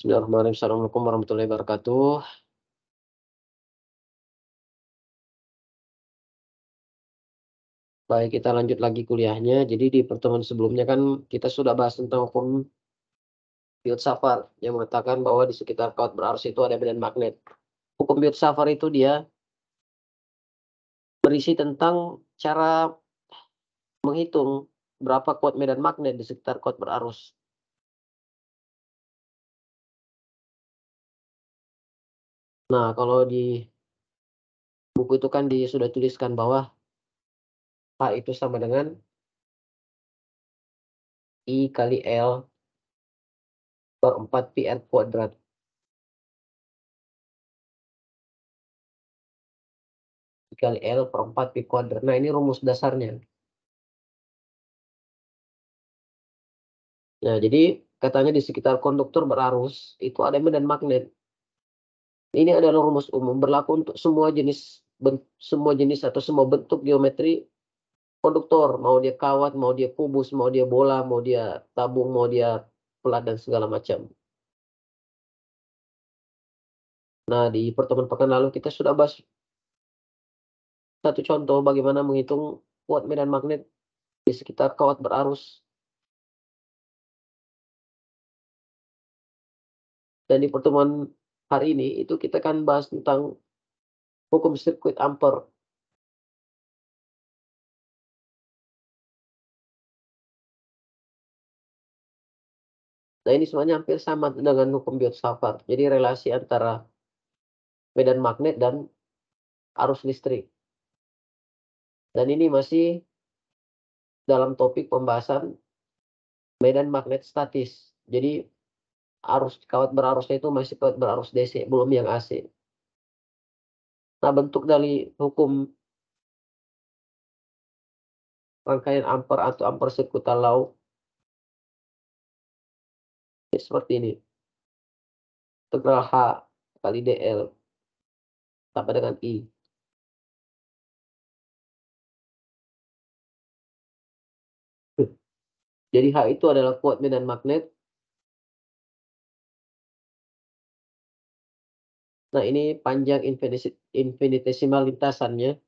Bismillahirrahmanirrahim. Assalamualaikum warahmatullahi wabarakatuh. Baik, kita lanjut lagi kuliahnya. Jadi di pertemuan sebelumnya kan kita sudah bahas tentang hukum Biot-Savart yang mengatakan bahwa di sekitar kawat berarus itu ada medan magnet. Hukum Biot-Savart itu dia berisi tentang cara menghitung berapa kuat medan magnet di sekitar kawat berarus. Nah, kalau di buku itu kan sudah tuliskan bahwa H itu sama dengan I kali L per 4 pi R kuadrat. I kali L per 4 pi kuadrat. Nah, ini rumus dasarnya. Nah, jadi katanya di sekitar konduktor berarus itu ada medan magnet. Ini adalah rumus umum berlaku untuk semua jenis atau semua bentuk geometri konduktor, mau dia kawat, mau dia kubus, mau dia bola, mau dia tabung, mau dia pelat dan segala macam. Nah, di pertemuan pekan lalu kita sudah bahas satu contoh bagaimana menghitung kuat medan magnet di sekitar kawat berarus. Dan di pertemuan hari ini itu kita akan bahas tentang hukum sirkuit Ampere. Nah, ini semuanya hampir sama dengan hukum Biot-Savart. Jadi relasi antara medan magnet dan arus listrik. Dan ini masih dalam topik pembahasan medan magnet statis. Jadi kawat berarusnya itu masih kawat berarus DC, belum yang AC. Nah, bentuk dari hukum rangkaian Ampere atau Ampere circuital law seperti ini. Integral H kali DL sama dengan I. Jadi H itu adalah kuat medan magnet. Nah, ini panjang infinitesimal lintasannya.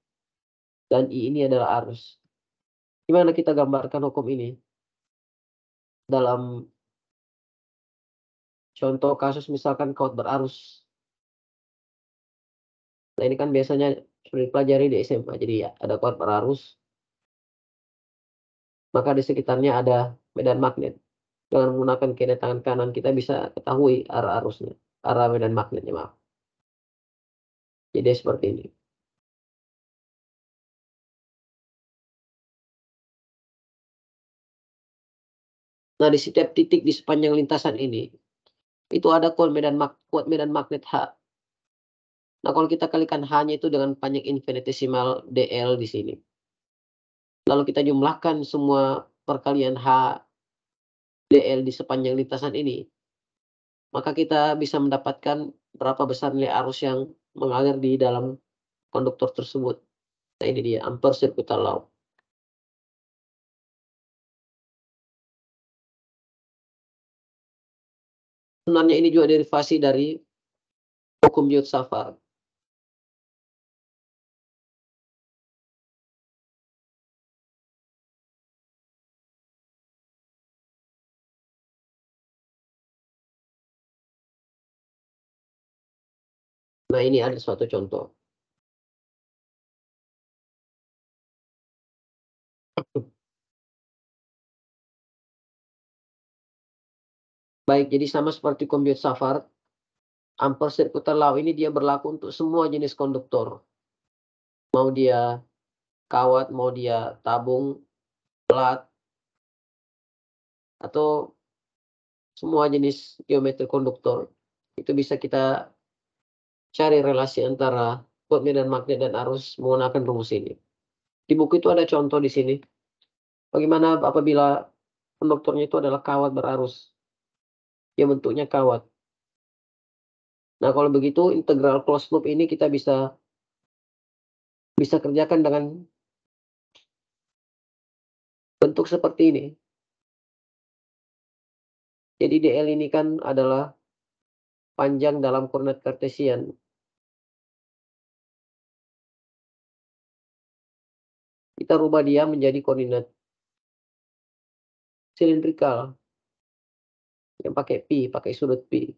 Dan I ini adalah arus. Gimana kita gambarkan hukum ini? Dalam contoh kasus misalkan kawat berarus. Nah, ini kan biasanya sudah dipelajari di SMA. Jadi ya, ada kawat berarus. Maka di sekitarnya ada medan magnet. Dengan menggunakan kiri tangan kanan kita bisa ketahui arah arusnya. Arah medan magnetnya, maaf. Jadi seperti ini. Nah, di setiap titik di sepanjang lintasan ini, itu ada kuat medan magnet H. Nah, kalau kita kalikan H-nya itu dengan panjang infinitesimal DL di sini. Lalu kita jumlahkan semua perkalian H DL di sepanjang lintasan ini, maka kita bisa mendapatkan berapa besar nilai arus yang mengalir di dalam konduktor tersebut. Nah, ini dia Ampere circuital law. Sebenarnya ini juga derivasi dari hukum Biot-Savart. Nah, ini ada suatu contoh. Baik, jadi sama seperti hukum Biot-Savart, Ampere circuital law ini dia berlaku untuk semua jenis konduktor. Mau dia kawat, mau dia tabung, pelat, atau semua jenis geometri konduktor. Itu bisa kita cari relasi antara kuat medan magnet dan arus menggunakan rumus ini. Di buku itu ada contoh di sini. Bagaimana apabila konduktornya itu adalah kawat berarus. Ya, bentuknya kawat. Nah, kalau begitu integral closed loop ini kita bisa kerjakan dengan bentuk seperti ini. Jadi DL ini kan adalah panjang dalam koordinat kartesian. Kita rubah dia menjadi koordinat silindrikal yang pakai pi, pakai sudut pi.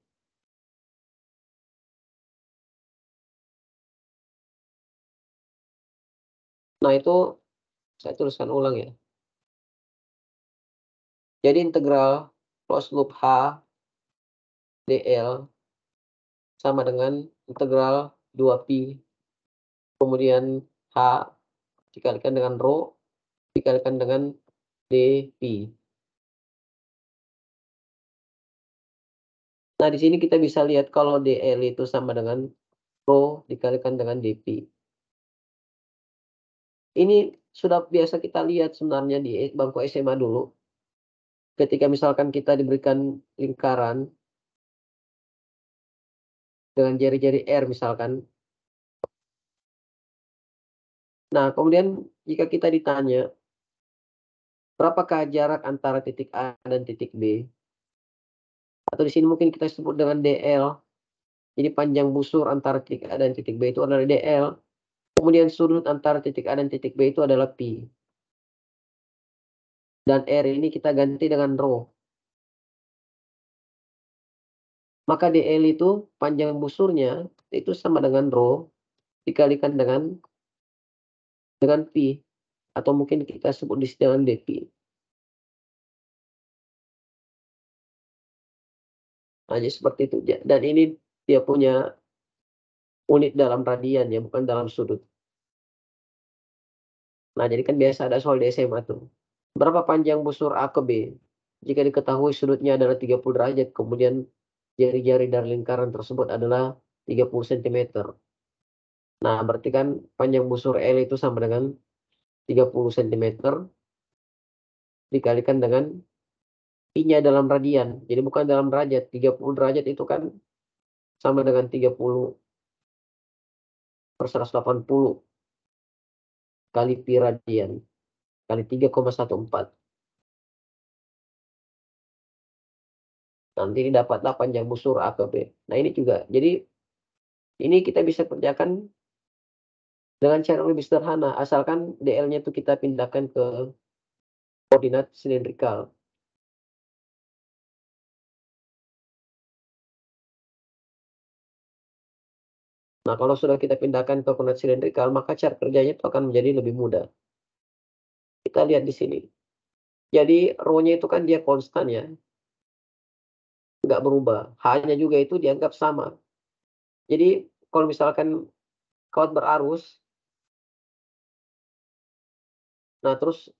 Nah, itu saya tuliskan ulang ya. Jadi integral closed loop H dl sama dengan integral 2pi, kemudian H dikalikan dengan rho, dikalikan dengan dpi. Nah, di sini kita bisa lihat kalau dl itu sama dengan rho dikalikan dengan dpi. Ini sudah biasa kita lihat sebenarnya di bangku SMA dulu. Ketika misalkan kita diberikan lingkaran dengan jari-jari R misalkan. Nah, kemudian jika kita ditanya, berapakah jarak antara titik A dan titik B? Atau di sini mungkin kita sebut dengan DL. Jadi panjang busur antara titik A dan titik B itu adalah DL. Kemudian sudut antara titik A dan titik B itu adalah pi. Dan R ini kita ganti dengan rho. Maka DL itu panjang busurnya itu sama dengan rho dikalikan dengan pi. Atau mungkin kita sebut di sini dengan dpi. Hanya seperti itu. Dan ini dia punya unit dalam radian ya, bukan dalam sudut. Nah, jadi kan biasa ada soal di SMA tuh. Berapa panjang busur A ke B? Jika diketahui sudutnya adalah 30 derajat, kemudian jari-jari dari lingkaran tersebut adalah 30 sentimeter. Nah, berarti kan panjang busur L itu sama dengan 30 sentimeter dikalikan dengan pi-nya dalam radian. Jadi bukan dalam derajat. 30 derajat itu kan sama dengan 30 per 180 kali pi radian kali 3,14. Nanti ini dapatlah panjang busur A ke B. Nah, ini juga. Jadi ini kita bisa kerjakan dengan cara lebih sederhana, asalkan DL-nya itu kita pindahkan ke koordinat silindrikal. Nah, kalau sudah kita pindahkan ke koordinat silindrikal, maka cara kerjanya itu akan menjadi lebih mudah. Kita lihat di sini. Jadi rho-nya itu kan dia konstan ya, nggak berubah. H-nya juga itu dianggap sama. Jadi kalau misalkan kawat berarus, nah terus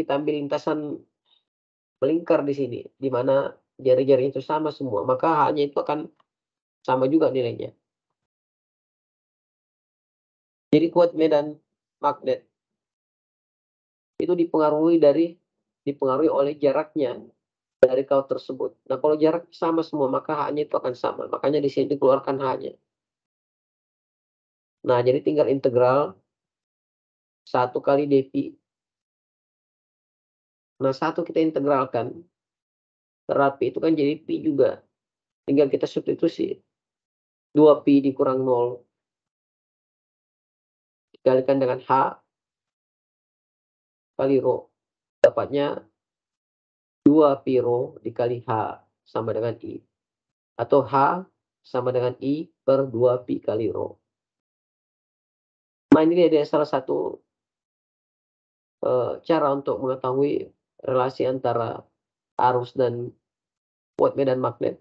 kita ambil lintasan melingkar di sini, di mana jari-jari itu sama semua, maka H-nya itu akan sama juga nilainya. Jadi kuat medan magnet itu dipengaruhi oleh jaraknya dari kawat tersebut. Nah, kalau jarak sama semua, maka H-nya itu akan sama. Makanya di sini dikeluarkan H-nya. Nah, jadi tinggal integral 1 kali dpi. Nah, 1 kita integralkan, terapi itu kan jadi pi juga. Tinggal kita substitusi. 2pi dikurang 0 dikalikan dengan H kali rho. Dapatnya 2 pi rho dikali H sama dengan I. Atau H sama dengan I per 2 pi kali rho. Nah, ini ada salah satu cara untuk mengetahui relasi antara arus dan kuat medan magnet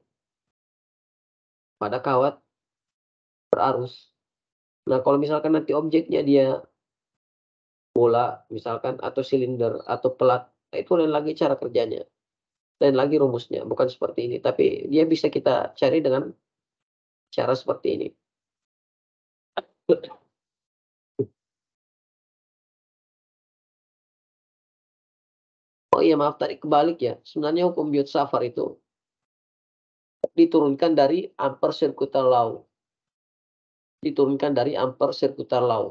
pada kawat berarus. Nah, kalau misalkan nanti objeknya dia bola misalkan atau silinder atau pelat, nah itu lain lagi cara kerjanya, lain lagi rumusnya, bukan seperti ini. Tapi dia bisa kita cari dengan cara seperti ini. Oh iya, maaf tadi kebalik ya. Sebenarnya hukum Biot-Savart itu diturunkan dari Ampere circular law. Diturunkan dari Ampere circular law.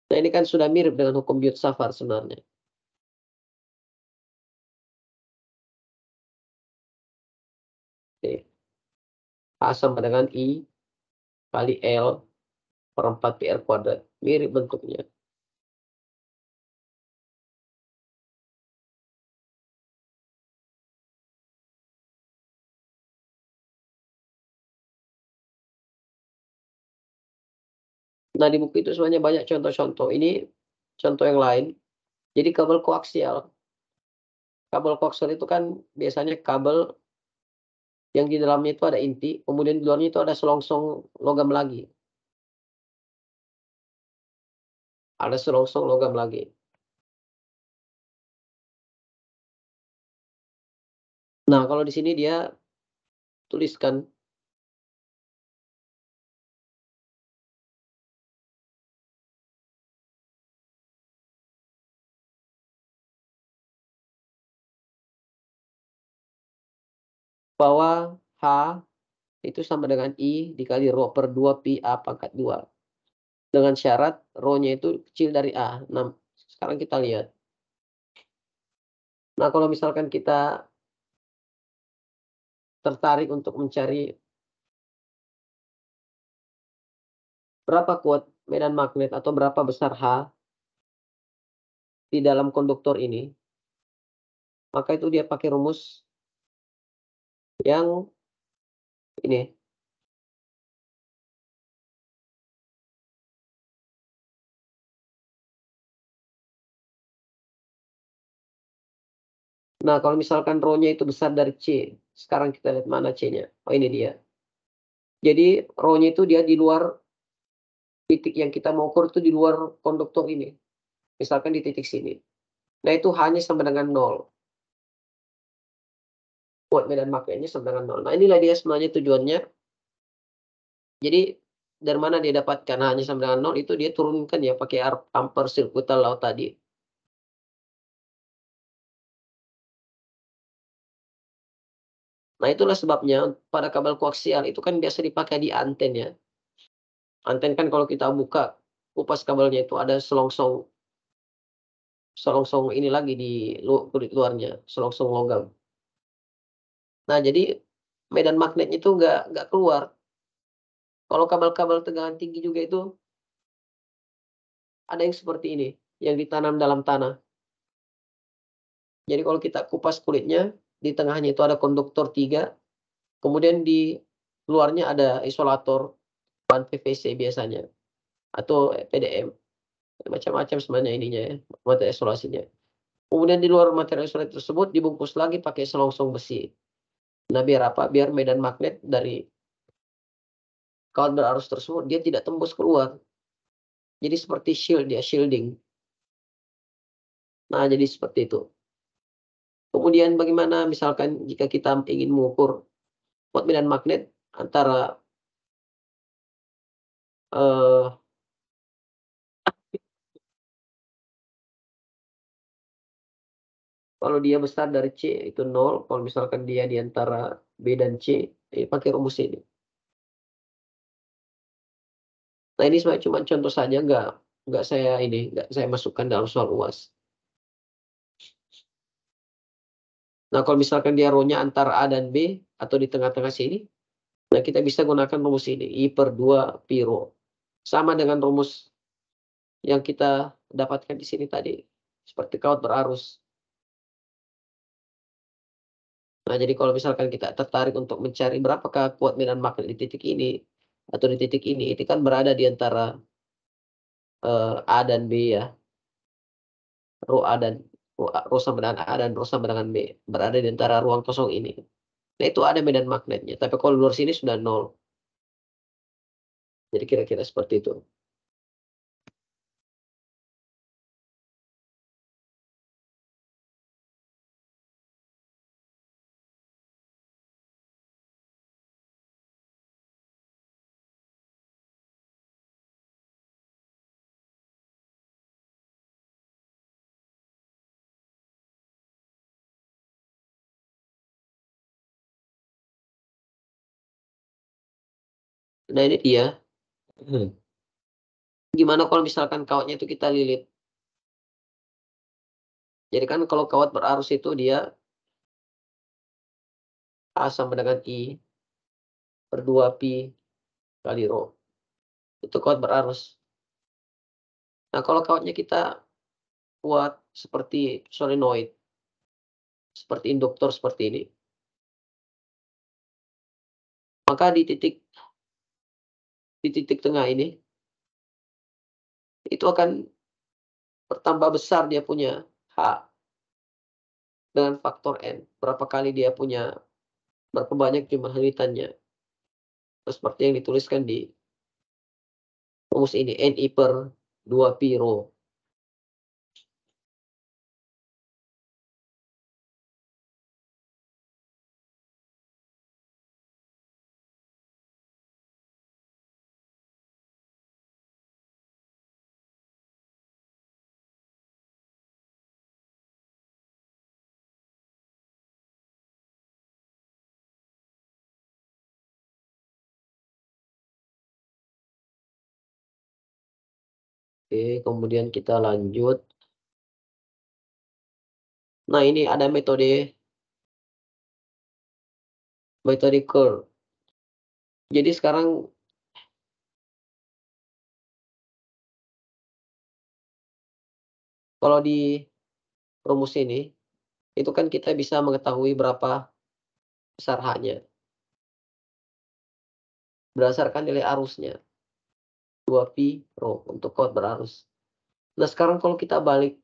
Nah, ini kan sudah mirip dengan hukum Biot-Savart sebenarnya. A sama dengan I kali L per 4 PR kuadrat. Mirip bentuknya. Nah, di buku itu sebenarnya banyak contoh-contoh. Ini contoh yang lain. Jadi kabel koaksial. Kabel koaksial itu kan biasanya kabel yang di dalamnya itu ada inti, kemudian di luarnya itu ada selongsong logam lagi. Ada selongsong logam lagi. Nah, kalau di sini dia tuliskan bahwa H itu sama dengan I dikali rho per 2 pi A pangkat 2. Dengan syarat rho-nya itu kecil dari A. Nah, sekarang kita lihat. Nah, kalau misalkan kita tertarik untuk mencari berapa kuat medan magnet atau berapa besar H di dalam konduktor ini, maka itu dia pakai rumus yang ini. Nah, kalau misalkan rho-nya itu besar dari C, sekarang kita lihat mana C-nya. Oh, ini dia. Jadi rho-nya itu dia di luar titik yang kita mau ukur itu di luar konduktor ini. Misalkan di titik sini. Nah, itu hanya sama dengan 0. Kuat medan magnetnya sama dengan 0. Nah, inilah dia sebenarnya tujuannya. Jadi dari mana dia dapatkan hanya sama dengan 0 itu dia turunkan ya pakai ampere sirkuital law tadi. Nah, itulah sebabnya pada kabel koaksial itu kan biasa dipakai di anten ya. Anten kan kalau kita buka kupas kabelnya itu ada selongsong selongsong ini lagi di kulit luarnya, selongsong logam. Nah, jadi medan magnetnya itu nggak keluar. Kalau kabel-kabel tegangan tinggi juga itu ada yang seperti ini, yang ditanam dalam tanah. Jadi kalau kita kupas kulitnya, di tengahnya itu ada konduktor 3, kemudian di luarnya ada isolator bahan PVC biasanya atau PDM, macam-macam sebenarnya ininya ya, material isolasinya. Kemudian di luar material isolasi tersebut dibungkus lagi pakai selongsong besi. Nah, biar apa? Biar medan magnet dari kawat berarus tersebut dia tidak tembus keluar. Jadi seperti shield dia, shielding. Nah, jadi seperti itu. Kemudian bagaimana misalkan jika kita ingin mengukur kuat medan magnet antara eh, kalau dia besar dari C itu 0, kalau misalkan dia di antara B dan C, pakai rumus ini. Nah, ini sebenarnya cuma contoh saja, nggak saya masukkan dalam soal UAS. Nah, kalau misalkan dia rho-nya antara A dan B atau di tengah-tengah sini, nah kita bisa gunakan rumus ini, I per 2 pi rho. Sama dengan rumus yang kita dapatkan di sini tadi, seperti kawat berarus. Nah, jadi kalau misalkan kita tertarik untuk mencari berapakah kuat medan magnet di titik ini atau di titik ini, itu kan berada di antara A dan B ya. Rho A dan rho sama dengan A dan rho sama dengan B. Berada di antara ruang kosong ini. Nah, itu ada medan magnetnya. Tapi kalau luar sini sudah 0. Jadi kira-kira seperti itu. Nah, ini dia. Gimana kalau misalkan kawatnya itu kita lilit? Jadi kan kalau kawat berarus itu dia A sama dengan I per 2pi kali rho. Itu kuat berarus. Nah, kalau kawatnya kita kuat seperti solenoid, seperti induktor seperti ini, maka di titik tengah ini, itu akan bertambah besar dia punya H dengan faktor N. Berapa kali dia punya berapa banyak jumlah lilitannya. Seperti yang dituliskan di rumus ini, Ni per 2pi rho. Oke, kemudian kita lanjut. Nah, ini ada metode Kerr. Jadi sekarang kalau di rumus ini, itu kan kita bisa mengetahui berapa besar H-nya berdasarkan nilai arusnya, 2pi rho untuk kuat berarus. Nah, sekarang kalau kita balik,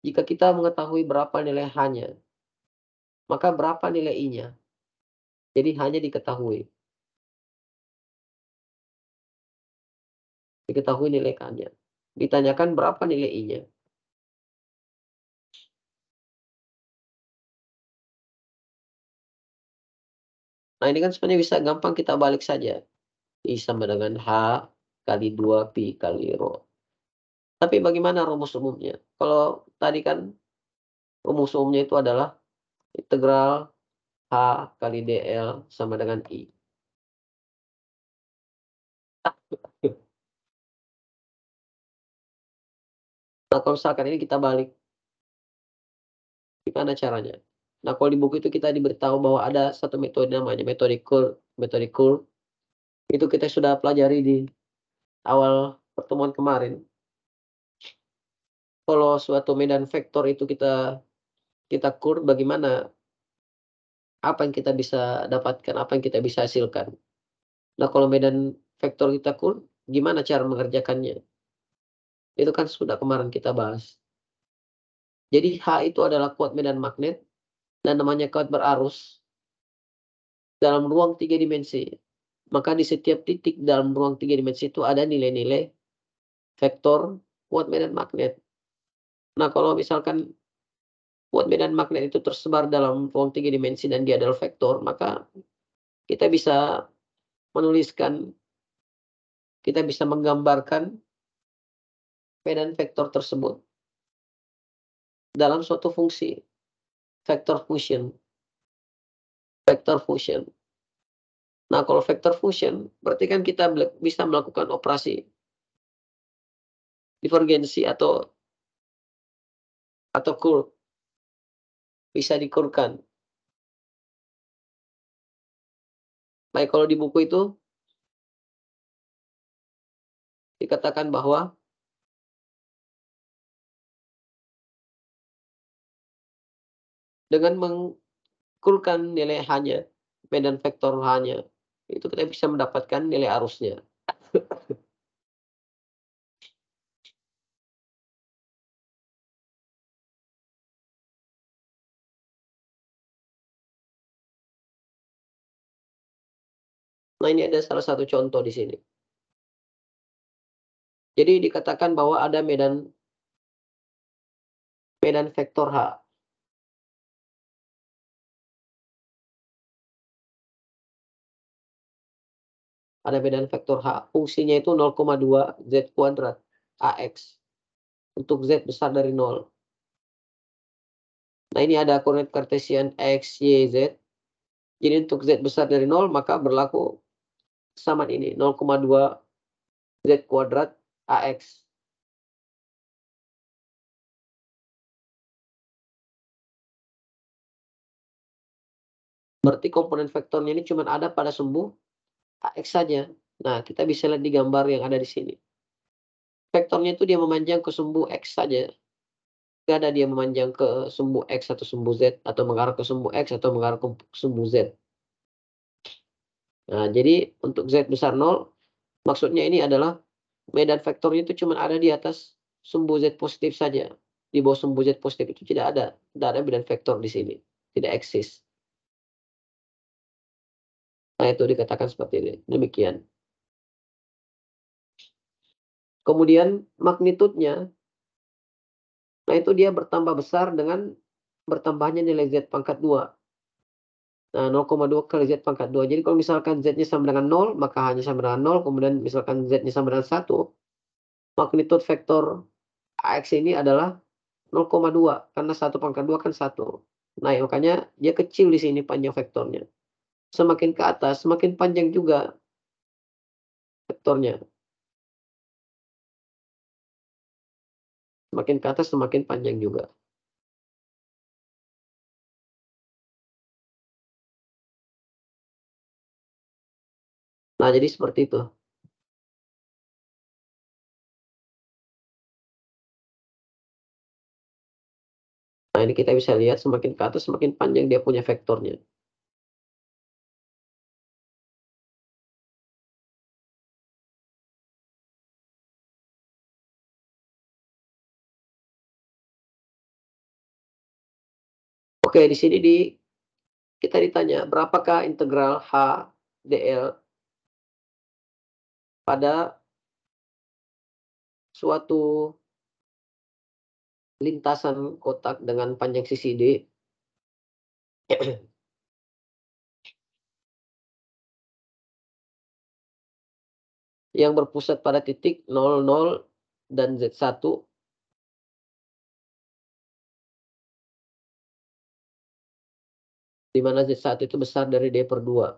jika kita mengetahui berapa nilai H-nya, maka berapa nilai I-nya? Jadi hanya diketahui nilai K-nya. Ditanyakan berapa nilai I-nya. Nah, ini kan sebenarnya bisa gampang kita balik saja. I sama dengan H kali 2pi kali rho. Tapi bagaimana rumus umumnya? Kalau tadi kan rumus umumnya itu adalah integral H kali dl sama dengan I. Nah, kalau misalkan ini kita balik, gimana caranya? Nah, kalau di buku itu kita diberitahu bahwa ada satu metode namanya metode Kerr. Metode Kerr itu kita sudah pelajari di awal pertemuan kemarin. Kalau suatu medan vektor itu kita Kerr, bagaimana, apa yang kita bisa dapatkan, apa yang kita bisa hasilkan. Nah, kalau medan vektor kita Kerr, gimana cara mengerjakannya? Itu kan sudah kemarin kita bahas. Jadi H itu adalah kuat medan magnet dan namanya kuat berarus dalam ruang 3 dimensi. Maka di setiap titik dalam ruang 3 dimensi itu ada nilai-nilai vektor kuat medan magnet. Nah, kalau misalkan kuat medan magnet itu tersebar dalam ruang 3 dimensi dan dia adalah vektor, maka kita bisa menuliskan, kita bisa menggambarkan medan vektor tersebut dalam suatu fungsi, vector function. Vector function. Nah, kalau vector function berarti kan kita bisa melakukan operasi divergensi atau Kerr, bisa dikurkan. Baik, kalau di buku itu dikatakan bahwa dengan mengkurkan nilai H-nya, medan vektor H-nya, itu kita bisa mendapatkan nilai arusnya. Nah, ini ada salah satu contoh di sini. Jadi dikatakan bahwa ada medan vektor H. Ada medan vektor H, fungsinya itu 0,2 Z kuadrat AX untuk Z besar dari 0. Nah, ini ada koordinat kartesian X, Y, Z. Jadi untuk Z besar dari 0 maka berlaku kesamaan ini, 0,2 Z kuadrat AX. Berarti komponen vektornya ini cuman ada pada sumbu AX saja. Nah, kita bisa lihat di gambar yang ada di sini. Vektornya itu dia memanjang ke sumbu X saja. Nggak ada dia memanjang ke sumbu X atau sumbu Z, atau mengarah ke sumbu X atau mengarah ke sumbu Z. Nah, jadi untuk Z besar 0, maksudnya ini adalah medan vektornya itu cuma ada di atas sumbu Z positif saja. Di bawah sumbu Z positif itu tidak ada medan vektor di sini, tidak eksis. Nah, itu dikatakan seperti ini, demikian. Kemudian magnitudenya, nah itu dia bertambah besar dengan bertambahnya nilai Z pangkat 2. Nah, 0,2 kali Z pangkat 2. Jadi kalau misalkan Z-nya sama dengan 0, maka H-nya sama dengan 0, kemudian misalkan Z-nya sama dengan 1, magnitud vektor AX ini adalah 0,2, karena 1 pangkat 2 kan 1. Nah, ya makanya dia kecil di sini panjang vektornya. Semakin ke atas, semakin panjang juga vektornya. Semakin ke atas, semakin panjang juga. Nah, jadi seperti itu. Nah, ini kita bisa lihat semakin ke atas, semakin panjang dia punya vektornya. Oke, di sini kita ditanya, berapakah integral H dl pada suatu lintasan kotak dengan panjang sisi D yang berpusat pada titik 00 dan Z1, di mana Z1 itu besar dari D/2.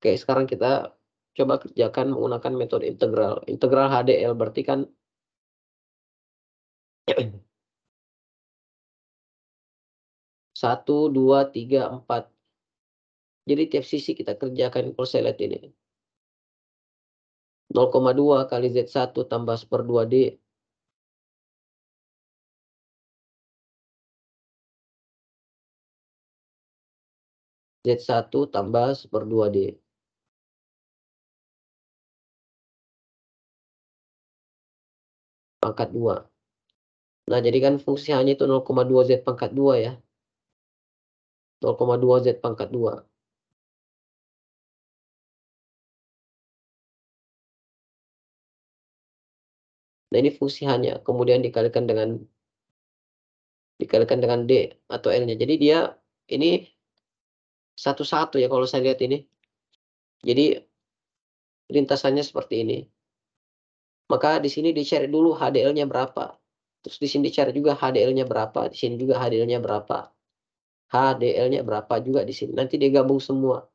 Oke, sekarang kita coba kerjakan menggunakan metode integral. Integral HDL berarti kan 1, 2, 3, 4. Jadi tiap sisi kita kerjakan kalau saya lihat ini. 0,2 kali Z1 tambah 1/2D. Z1 tambah 1/2D. Pangkat 2. Nah, jadi kan fungsi hanya itu 0,2 Z pangkat 2 ya. 0,2 Z pangkat 2. Nah, ini fungsi hanya, kemudian dikalikan dengan D atau L-nya. Jadi dia ini satu-satu ya kalau saya lihat ini. Jadi lintasannya seperti ini. Maka di sini dicari dulu HDL-nya berapa. Terus di sini dicari juga HDL-nya berapa, di sini juga HDL-nya berapa. HDL-nya berapa juga di sini. Nanti dia gabung semua.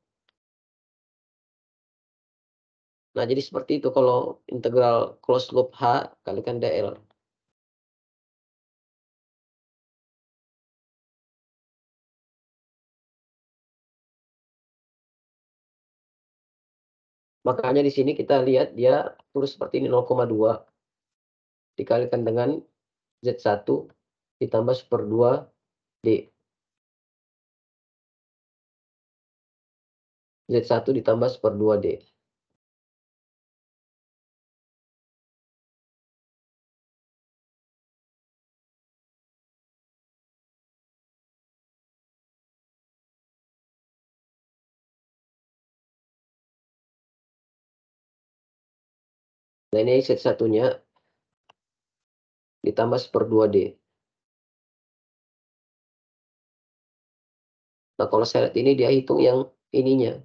Nah, jadi seperti itu kalau integral closed loop H kalikan DL. Makanya di sini kita lihat dia tulis seperti ini, 0,2 dikalikan dengan Z1 ditambah 1/2D. Z1 ditambah 1/2D. Nah, ini Z1-nya ditambah 1/2D. Nah, kalau saya lihat ini dia hitung yang ininya.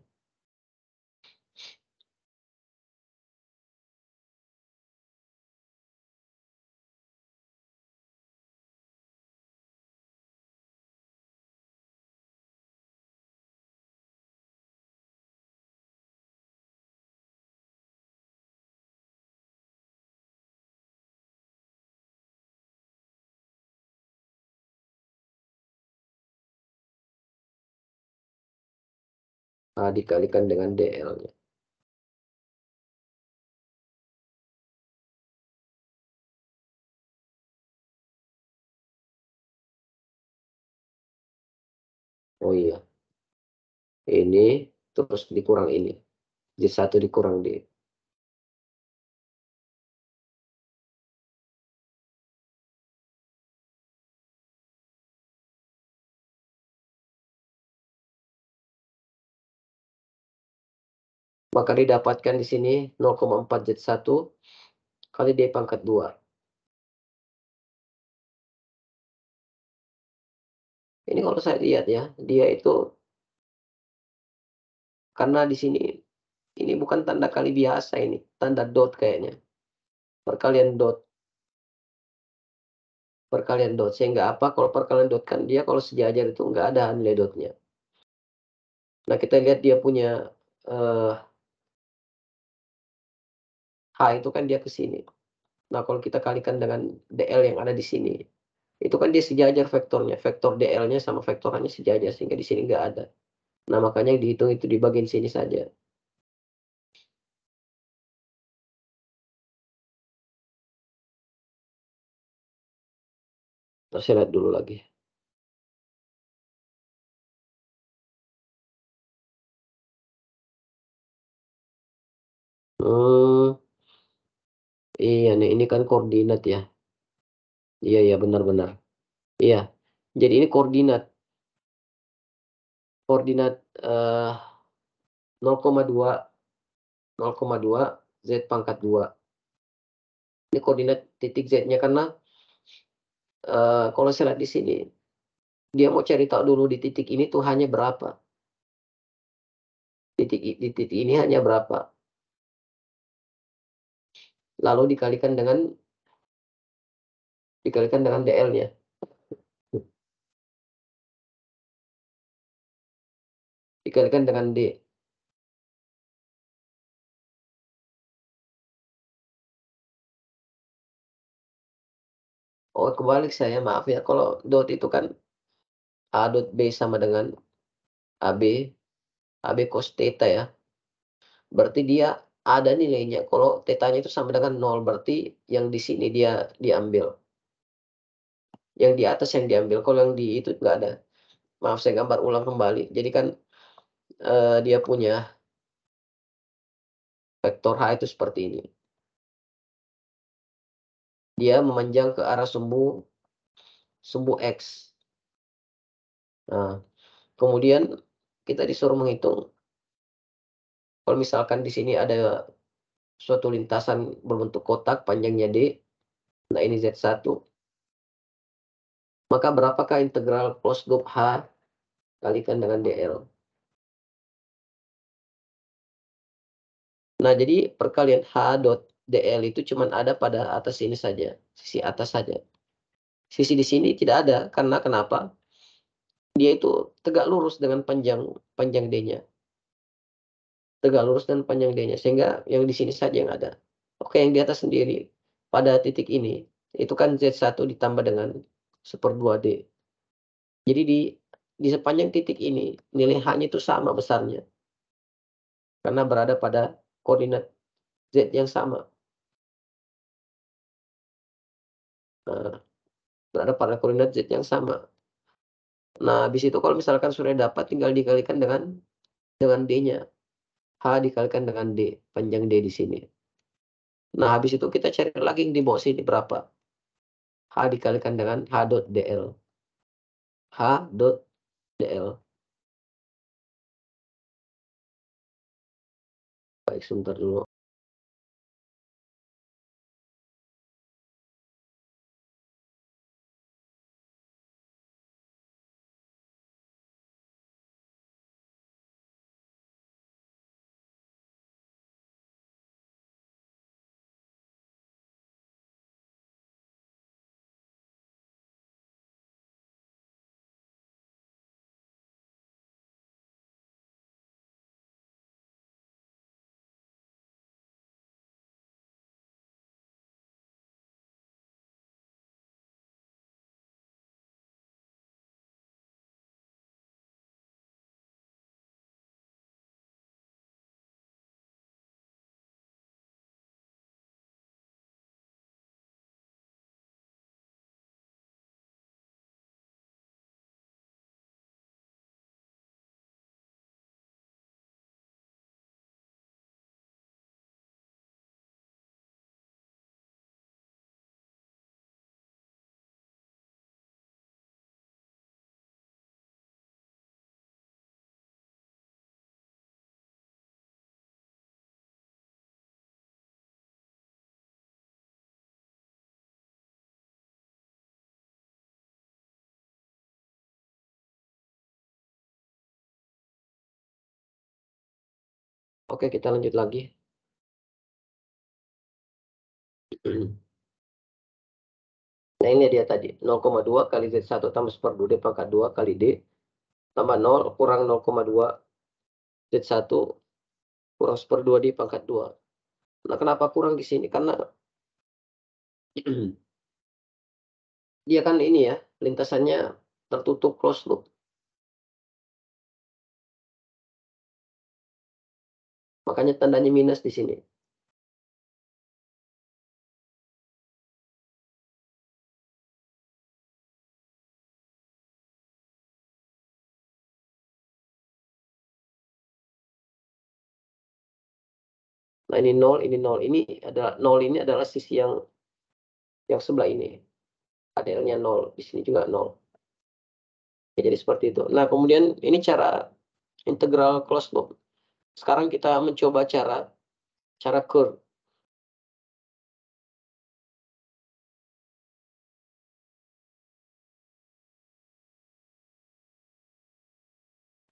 dikalikan dengan DL-nya. Oh iya, ini terus dikurang ini. Z1 dikurang D. Maka didapatkan di sini 0,4 Z1 kali D pangkat 2. Ini kalau saya lihat ya, dia itu karena di sini ini bukan tanda kali biasa ini, tanda dot kayaknya. Perkalian dot, perkalian dot. Sehingga apa? Kalau perkalian dot kan dia kalau sejajar itu nggak ada nilai dotnya. Nah kita lihat dia punya H itu kan dia ke sini. Nah kalau kita kalikan dengan DL yang ada di sini, itu kan dia sejajar vektornya. Vektor DL-nya sama vektor H-nya sejajar sehingga di sini nggak ada. Nah makanya yang dihitung itu di bagian sini saja. Terus saya lihat dulu lagi. Hmm, iya nih, ini kan koordinat ya. Iya, iya, benar-benar. Iya. Jadi ini koordinat, koordinat 0,2, 0,2 Z pangkat 2. Ini koordinat titik Z-nya karena kalau saya lihat di sini, dia mau cari tahu dulu di titik ini tuh hanya berapa. Di titik ini hanya berapa. Lalu dikalikan dengan DL-nya. Dikalikan dengan D. Oh, kebalik saya, maaf ya. Kalau dot itu kan A dot B sama dengan AB, AB cos theta ya. Berarti dia ada nilainya. Kalau tetanya itu sama dengan 0, berarti yang di sini dia diambil. Yang di atas yang diambil. Kalau yang di itu nggak ada. Maaf saya gambar ulang kembali. Jadi kan dia punya vektor H itu seperti ini. Dia memanjang ke arah sumbu sumbu X. Nah, kemudian kita disuruh menghitung kalau misalkan di sini ada suatu lintasan berbentuk kotak panjangnya D. Nah, ini Z1. Maka berapakah integral closed loop H kalikan dengan DL? Nah, jadi perkalian H dot DL itu cuman ada pada atas ini saja, sisi atas saja. Sisi di sini tidak ada, karena kenapa? Dia itu tegak lurus dengan panjang panjang D-nya. Tegak lurus dan panjang D-nya, sehingga yang di sini saja yang ada. Oke, yang di atas sendiri, pada titik ini, itu kan Z1 ditambah dengan 1/2 D. Jadi di sepanjang titik ini, nilai H-nya itu sama besarnya, karena berada pada koordinat Z yang sama. Nah, berada pada koordinat Z yang sama. Nah, habis itu kalau misalkan sudah dapat tinggal dikalikan dengan D-nya. H dikalikan dengan D, panjang D di sini. Nah, habis itu kita cari lagi yang di bawah sini berapa. H dikalikan dengan H dot DL. H dot DL. Baik, sebentar dulu. Oke, kita lanjut lagi. Nah, ini dia tadi, 0,2 kali Z1 tambah 1/2 D pangkat 2 kali D, tambah 0 kurang 0,2 Z1 kurang 1/2 D pangkat 2. Nah, kenapa kurang di sini? Karena dia kan ini ya, lintasannya tertutup closed loop, makanya tandanya minus di sini. Nah, ini 0, ini 0, ini adalah 0 ini adalah sisi yang sebelah ini. ADL-nya 0, di sini juga 0. Ya, jadi seperti itu. Nah, kemudian ini cara integral closed loop. Sekarang kita mencoba cara curve.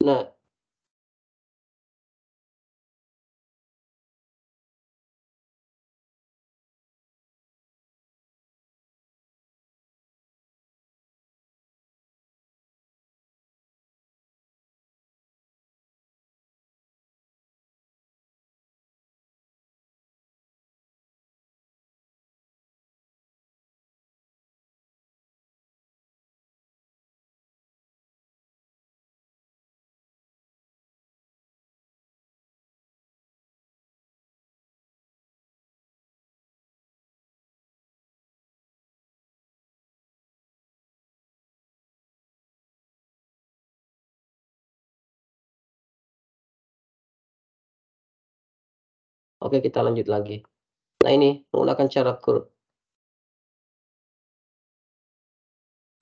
Nah, oke, kita lanjut lagi. Nah, ini menggunakan cara curve.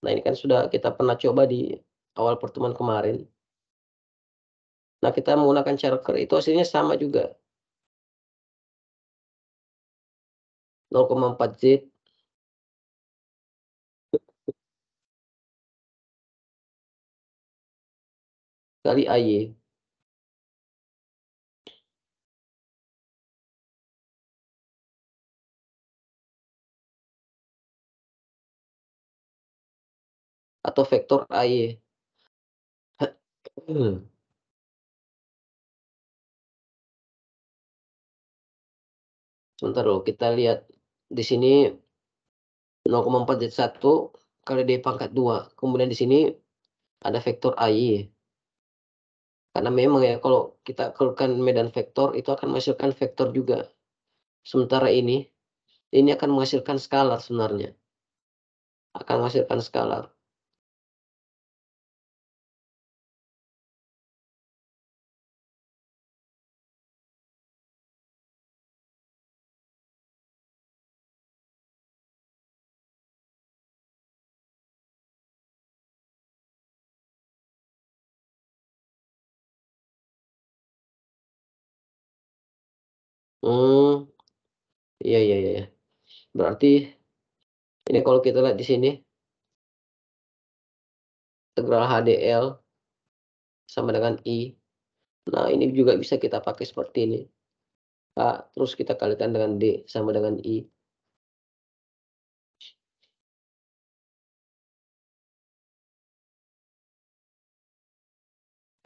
Nah, ini kan sudah kita pernah coba di awal pertemuan kemarin. Nah, kita menggunakan cara curve itu hasilnya sama juga. 0,4 Z kali AY. Atau vektor AY. Hmm, sebentar loh, kita lihat di sini 0,4 Z1 kali D pangkat 2. Kemudian di sini ada vektor AY. Karena memang ya kalau kita keluarkan medan vektor itu akan menghasilkan vektor juga. Sementara ini akan menghasilkan skalar sebenarnya. Akan menghasilkan skalar. Hmm, iya, iya, iya, iya. Berarti ini kalau kita lihat di sini, integral HDL sama dengan I. Nah, ini juga bisa kita pakai seperti ini. H, terus kita kalikan dengan D sama dengan I.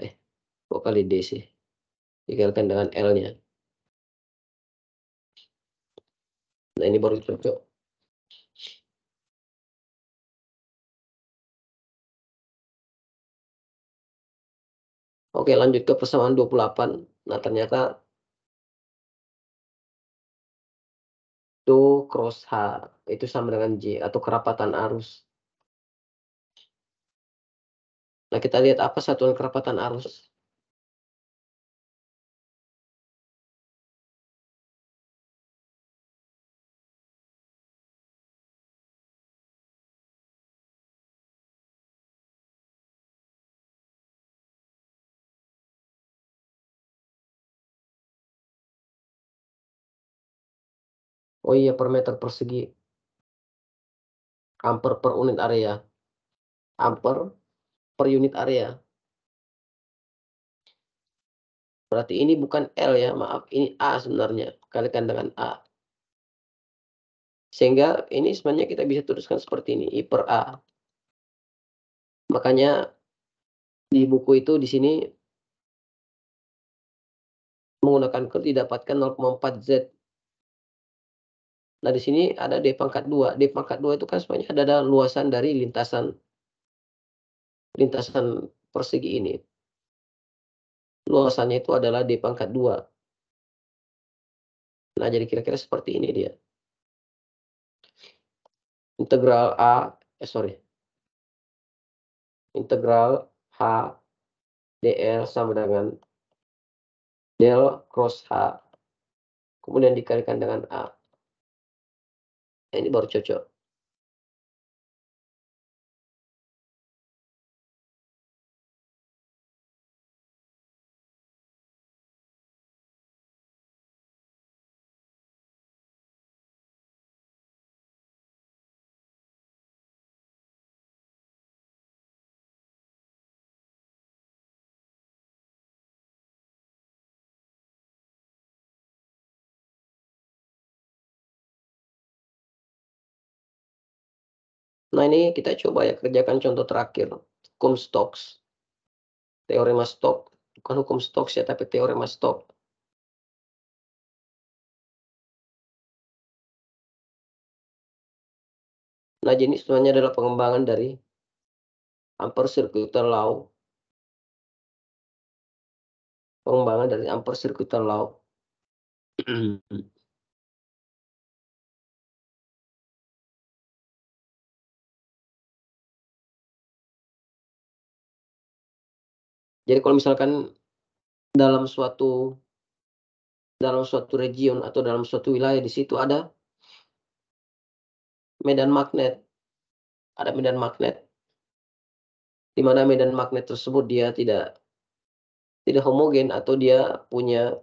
Eh, kok kali D sih? Dikalikan dengan L-nya. Nah, ini baru cocok. Oke, lanjut ke persamaan 28. Nah, ternyata Do cross H itu sama dengan J atau kerapatan arus. Nah, kita lihat apa satuan kerapatan arus. Oh iya, per meter persegi. Ampere per unit area. Ampere per unit area. Berarti ini bukan L ya, maaf, ini A sebenarnya, kalikan dengan A. Sehingga ini sebenarnya kita bisa tuliskan seperti ini, I/A. Makanya di buku itu di sini menggunakan kurva didapatkan 0,4 Z. Nah, di sini ada D pangkat 2. D pangkat 2 itu kan sebenarnya adalah luasan dari lintasan persegi ini. Luasannya itu adalah D pangkat 2. Nah, jadi kira-kira seperti ini dia. Integral integral H dl sama dengan del cross H, kemudian dikalikan dengan A. Nah, ini baru cocok. Nah, ini kita coba ya kerjakan contoh terakhir, hukum Stokes. Teorema Stokes, bukan hukum Stokes ya, tapi teorema Stokes. Nah, ini sebenarnya adalah pengembangan dari Ampere circular law. Pengembangan dari Ampere circular law. Jadi kalau misalkan dalam suatu region atau dalam suatu wilayah di situ ada medan magnet, di mana medan magnet tersebut dia tidak homogen atau dia punya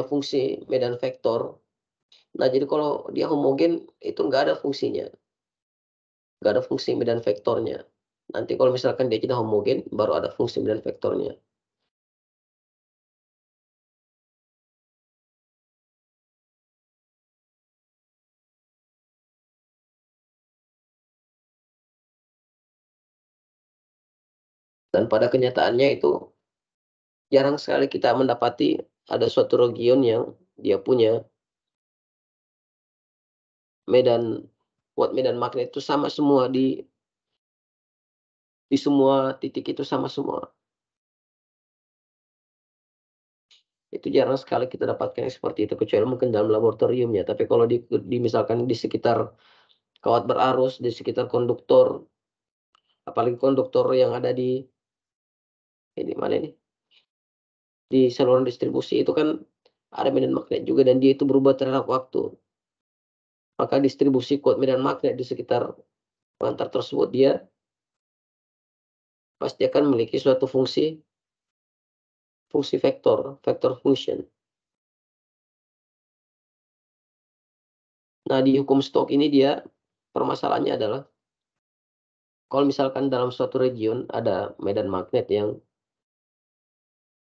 fungsi medan vektor. Nah, jadi kalau dia homogen itu nggak ada fungsinya, nggak ada fungsi medan vektornya. Nanti kalau misalkan dia tidak homogen, baru ada fungsi medan vektornya. Dan pada kenyataannya itu jarang sekali kita mendapati ada suatu region yang dia punya kuat medan magnet itu sama semua di semua titik itu sama semua. Itu jarang sekali kita dapatkan yang seperti itu, kecuali mungkin dalam laboratoriumnya. Tapi kalau misalkan di sekitar kawat berarus, di sekitar konduktor, apalagi konduktor yang ada di ini mana ini, di saluran distribusi itu kan ada medan magnet juga dan dia itu berubah terhadap waktu. Maka distribusi kuat medan magnet di sekitar pengantar tersebut dia pasti akan memiliki suatu fungsi vektor function. Nah, di hukum Stokes ini dia permasalahannya adalah kalau misalkan dalam suatu region ada medan magnet yang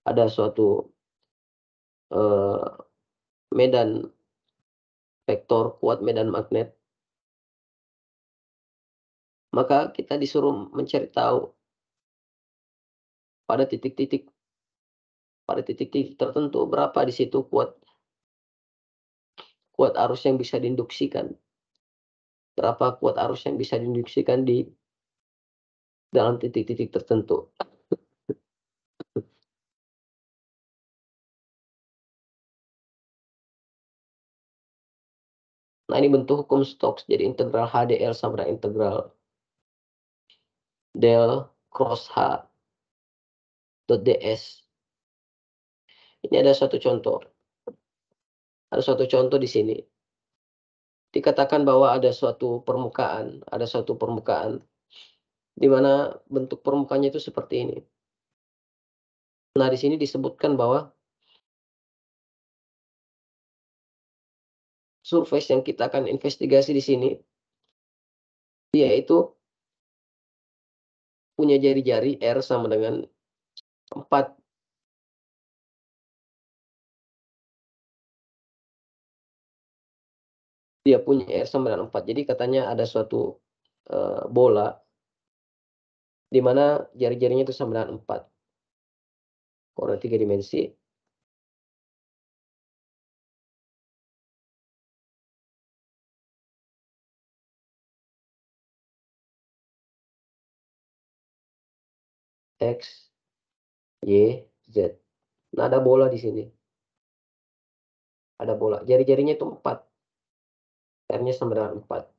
ada suatu medan vektor kuat medan magnet, maka kita disuruh mencari tahu pada titik-titik tertentu berapa di situ kuat arus yang bisa diinduksikan. Berapa kuat arus yang bisa diinduksikan di dalam titik-titik tertentu. Nah, ini bentuk hukum Stokes. Jadi integral HDL sama dengan integral del cross H dot ds. Ini ada suatu contoh. Ada suatu contoh di sini. Dikatakan bahwa ada suatu permukaan di mana bentuk permukaannya itu seperti ini. Nah, di sini disebutkan bahwa surface yang kita akan investigasi di sini, dia itu punya jari-jari R sama dengan 4. Dia punya R94. Jadi katanya ada suatu, bola di mana jari-jarinya itu sama dengan 4, koordinat 3 dimensi, X, Y, Z. Nah, ada bola di sini, ada bola. Jari-jarinya itu 4, R-nya sama dengan 4.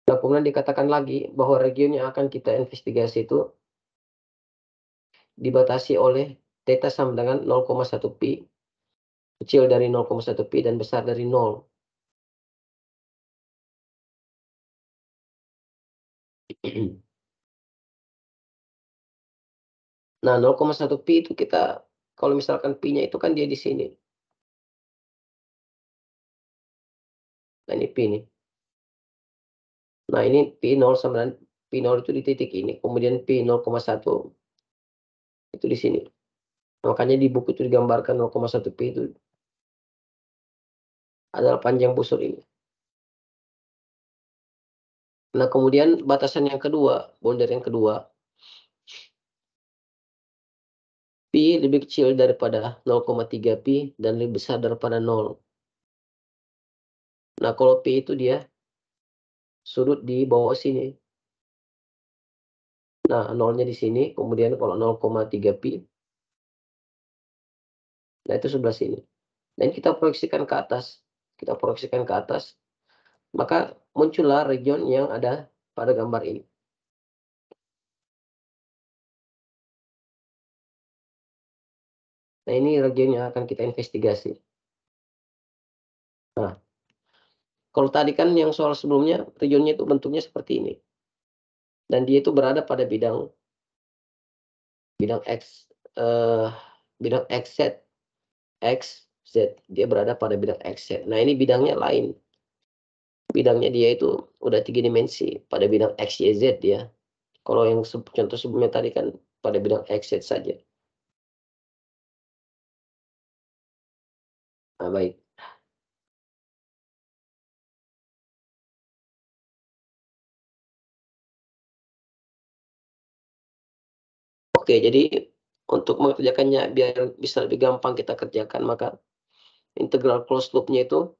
Nah, kemudian dikatakan lagi bahwa region yang akan kita investigasi itu dibatasi oleh theta sama dengan 0,1 pi, kecil dari 0,1 pi dan besar dari 0. Nah, 0,1 pi itu kita kalau misalkan pi-nya itu kan dia di sini. Nah, ini pi nih. Nah, ini pi 0 sama dengan pi 0 itu di titik ini, kemudian pi 0,1 itu di sini. Makanya di buku itu digambarkan 0,1 pi itu adalah panjang busur ini. Nah, kemudian batasan yang kedua, boundary yang kedua, pi lebih kecil daripada 0,3 pi dan lebih besar daripada 0. Nah, kalau pi itu dia sudut di bawah sini. Nah, nolnya di sini, kemudian kalau 0,3 pi, nah itu sebelah sini. Dan kita proyeksikan ke atas. Kita proyeksikan ke atas, maka muncullah region yang ada pada gambar ini. Nah, ini region yang akan kita investigasi. Nah, kalau tadi kan yang soal sebelumnya, regionnya itu bentuknya seperti ini. Dan dia itu berada pada bidang X, bidang XZ, XZ. Dia berada pada bidang XZ. Nah, ini bidangnya lain. Bidangnya dia itu udah 3 dimensi pada bidang X, Y, Z dia. Kalau yang contoh sebelumnya tadi kan pada bidang XZ saja. Nah, baik. Oke, jadi untuk mengerjakannya biar bisa lebih gampang kita kerjakan, maka integral closed loop-nya itu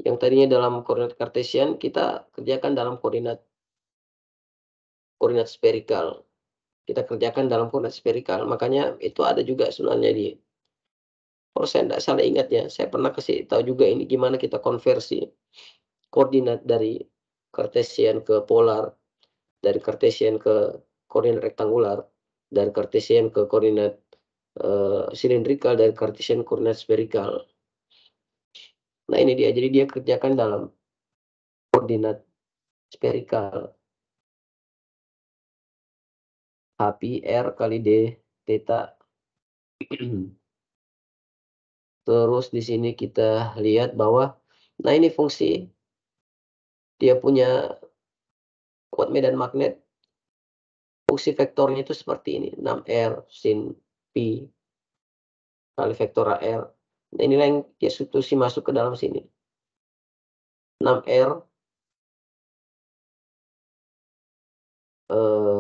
yang tadinya dalam koordinat kartesian, kita kerjakan dalam koordinat spherical. Kita kerjakan dalam koordinat spherical, makanya itu ada juga sebenarnya kalau saya tidak salah ingat ya, saya pernah kasih tahu juga ini gimana kita konversi koordinat dari kartesian ke polar, dari kartesian ke koordinat rektangular, dari kartesian ke koordinat silindrikal, dari kartesian koordinat spherical. Nah, ini dia, jadi dia kerjakan dalam koordinat spherical. H pi R kali D theta. Terus di sini kita lihat bahwa, nah ini fungsi, dia punya kuat medan magnet, fungsi vektornya itu seperti ini, 6R sin pi kali vektor AR. Nah, inilah yang dia substitusi masuk ke dalam sini. 6R,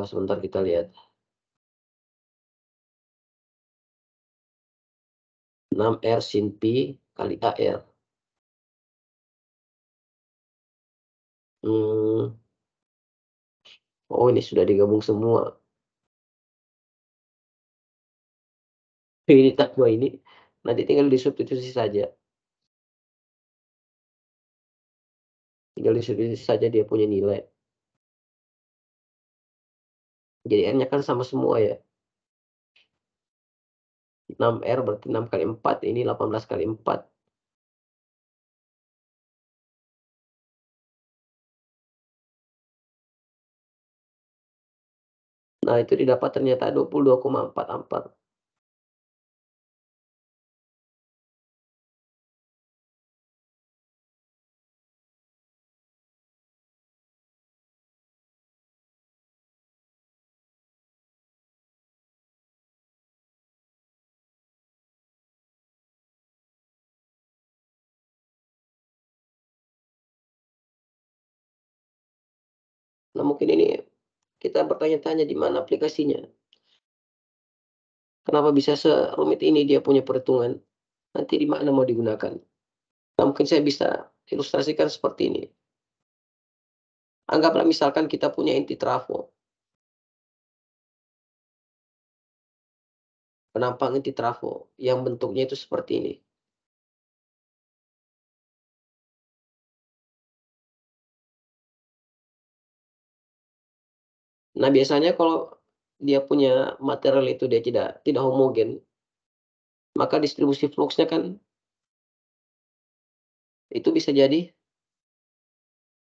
sebentar kita lihat. 6R sin pi kali AR. Oh, ini sudah digabung semua. Ini tak 2 ini, nanti tinggal disubstitusi saja. Tinggal disubstitusi saja dia punya nilai. Jadi R-nya kan sama semua ya. 6R berarti 6 kali 4, ini 18 kali 4. Nah, itu didapat ternyata 22,4 ampere. Nah, mungkin ini kita bertanya-tanya di mana aplikasinya, kenapa bisa serumit ini dia punya perhitungan, nanti di mana mau digunakan. Nah, mungkin saya bisa ilustrasikan seperti ini. Anggaplah misalkan kita punya inti trafo, penampang inti trafo yang bentuknya itu seperti ini. Nah, biasanya kalau dia punya material itu dia tidak homogen, maka distribusi fluxnya kan itu bisa jadi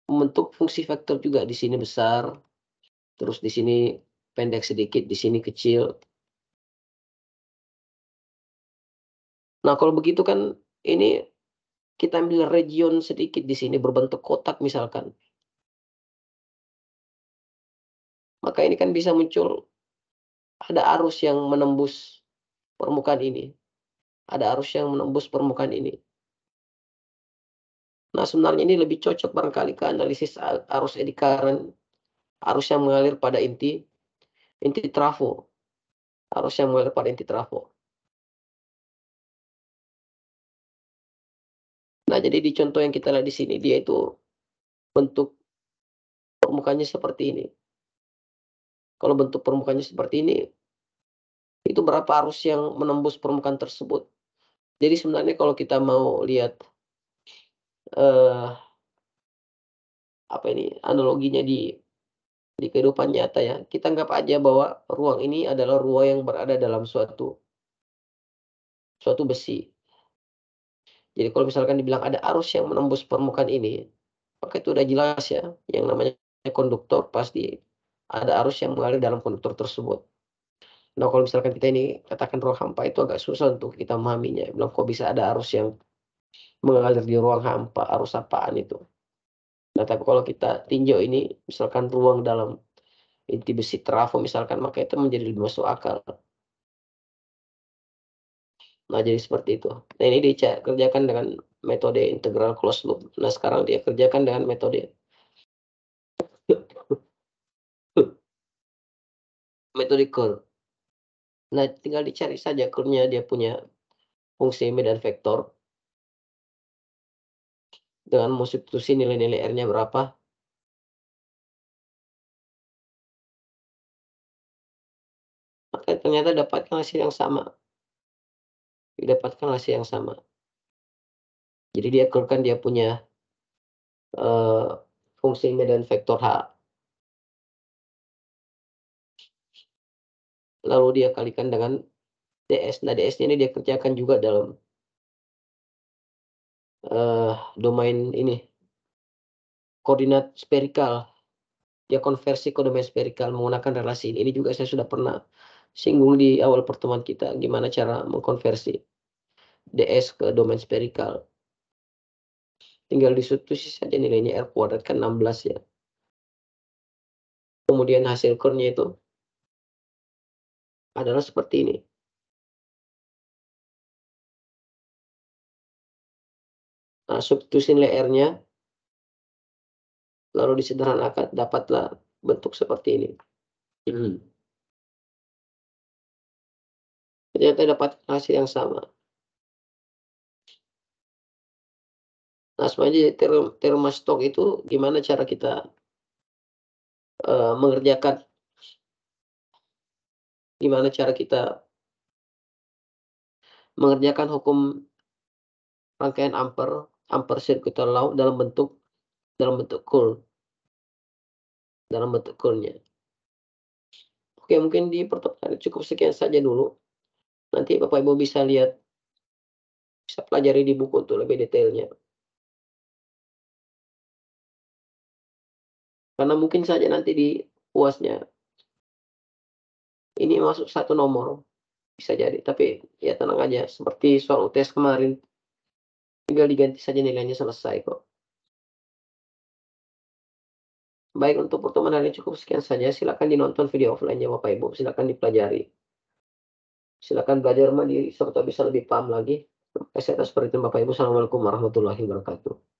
membentuk fungsi vektor juga, di sini besar, terus di sini pendek sedikit, di sini kecil. Nah, kalau begitu kan ini kita ambil region sedikit di sini berbentuk kotak misalkan, maka ini kan bisa muncul ada arus yang menembus permukaan ini, ada arus yang menembus permukaan ini. Nah, sebenarnya ini lebih cocok barangkali ke analisis arus eddy current, arus yang mengalir pada inti inti trafo, arus yang mengalir pada inti trafo. Nah, jadi di contoh yang kita lihat di sini, dia itu bentuk permukaannya seperti ini. Kalau bentuk permukaannya seperti ini, itu berapa arus yang menembus permukaan tersebut. Jadi sebenarnya kalau kita mau lihat, eh, apa ini, analoginya di kehidupan nyata ya, kita anggap aja bahwa ruang ini adalah ruang yang berada dalam suatu suatu besi. Jadi kalau misalkan dibilang ada arus yang menembus permukaan ini, maka itu udah jelas ya, yang namanya konduktor pasti ada arus yang mengalir dalam konduktor tersebut. Nah, kalau misalkan kita ini katakan ruang hampa itu agak susah untuk kita memahaminya. Bilang kok bisa ada arus yang mengalir di ruang hampa, arus apaan itu? Nah, tapi kalau kita tinjau ini, misalkan ruang dalam inti besi trafo misalkan, maka itu menjadi lebih masuk akal. Nah, jadi seperti itu. Nah, ini dikerjakan dengan metode integral closed loop. Nah, sekarang dia kerjakan dengan metode metode curve. Nah, tinggal dicari saja curve-nya, dia punya fungsi medan vektor dengan substitusi nilai-nilai R-nya berapa. Maka ternyata dapatkan hasil yang sama. Didapatkan hasil yang sama. Jadi dia curve-kan dia punya eh, fungsi medan vektor H. Lalu dia kalikan dengan DS. Nah, DS-nya ini dia kerjakan juga dalam domain ini, koordinat sferikal. Dia konversi ke domain sferikal menggunakan relasi ini. Ini juga saya sudah pernah singgung di awal pertemuan kita, gimana cara mengkonversi DS ke domain sferikal. Tinggal disubstitusi saja nilainya R kuadrat kan 16 ya. Kemudian hasil curve-nya itu adalah seperti ini. Nah, substitusi nilai R-nya lalu disederhanakan, dapatlah bentuk seperti ini. Ternyata dapat hasil yang sama. Nah, sebenarnya termostok itu gimana cara kita mengerjakan, gimana cara kita mengerjakan hukum rangkaian Ampere circular law dalam bentuk curve, dalam bentuk curve-nya. Oke, mungkin di pertemuan cukup sekian saja dulu. Nanti Bapak Ibu bisa lihat, bisa pelajari di buku untuk lebih detailnya. Karena mungkin saja nanti di UASnya ini masuk satu nomor, bisa jadi. Tapi ya tenang aja, seperti soal UTS kemarin, tinggal diganti saja nilainya, selesai kok. Baik, untuk pertemuan hari ini cukup sekian saja. Silakan dinonton video offline-nya Bapak Ibu, silakan dipelajari. Silakan belajar mandiri serta bisa lebih paham lagi. Terima kasih atas perhatian Bapak Ibu. Assalamualaikum warahmatullahi wabarakatuh.